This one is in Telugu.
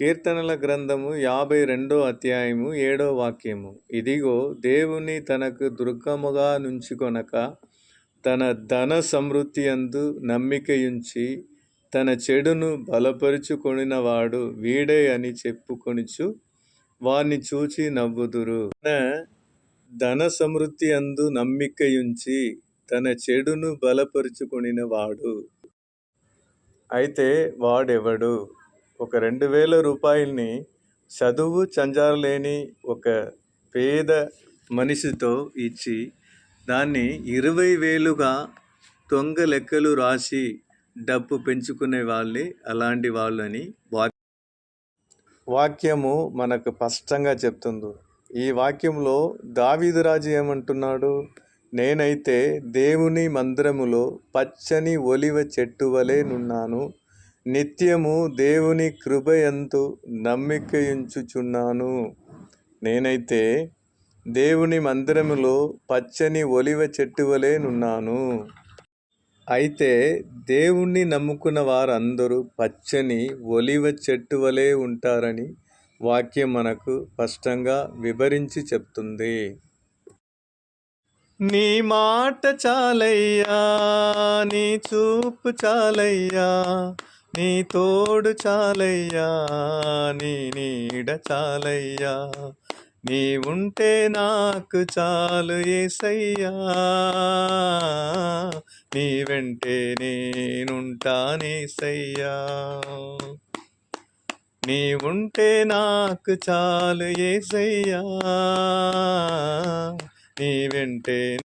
కీర్తనల గ్రంథము 52 అధ్యాయము 7 వాక్యము. ఇదిగో దేవుని తనకు దుర్గముగా నుంచుకొనక తన ధన సమృద్ధి యందు నమ్మికయుంచి తన చెడును బలపరుచుకొనినవాడు వీడే అని చెప్పుకొనుచు వాణ్ణి చూచి నవ్వుదురు. తన ధన సమృద్ధి యందు నమ్మికయుంచి తన చెడును బలపరుచుకొనినవాడు అయితే వాడెవడు? ఒక 2000 రూపాయల్ని చదువు చంజాలేని ఒక పేద మనిషితో ఇచ్చి దాన్ని 20,000గా దొంగ లెక్కలు రాసి డబ్బు పెంచుకునే వాళ్ళే అలాంటి వాళ్ళని వాక్యము మనకు స్పష్టంగా చెప్తుంది. ఈ వాక్యంలో దావీదు రాజు ఏమంటున్నాడు? నేనైతే దేవుని మందిరములో పచ్చని ఒలివ చెట్టు వలె నున్నాను, నిత్యము దేవుని కృపయందు నమ్మికయుంచుచున్నాను. నేనైతే దేవుని మందిరములో పచ్చని ఒలివ చెట్టు వలె నున్నాను. అయితే దేవుణ్ణి నమ్ముకున్న వారందరూ పచ్చని ఒలివ చెట్టు వలె ఉంటారని వాక్యం మనకు స్పష్టంగా వివరించి చెప్తుంది. నీ మాట చాలయ్యా, నీ చూపు చాలయ్యా, నీ తోడు చాలయ్యా, నీ నీడ చాలయ్యా, నీ ఉంటే నాకు చాలు యేసయ్యా, నీ వెంటే నేనుంటానేసయ్యా, నీ ఉంటే నాకు చాలు యేసయ్యా, నీ వెంటే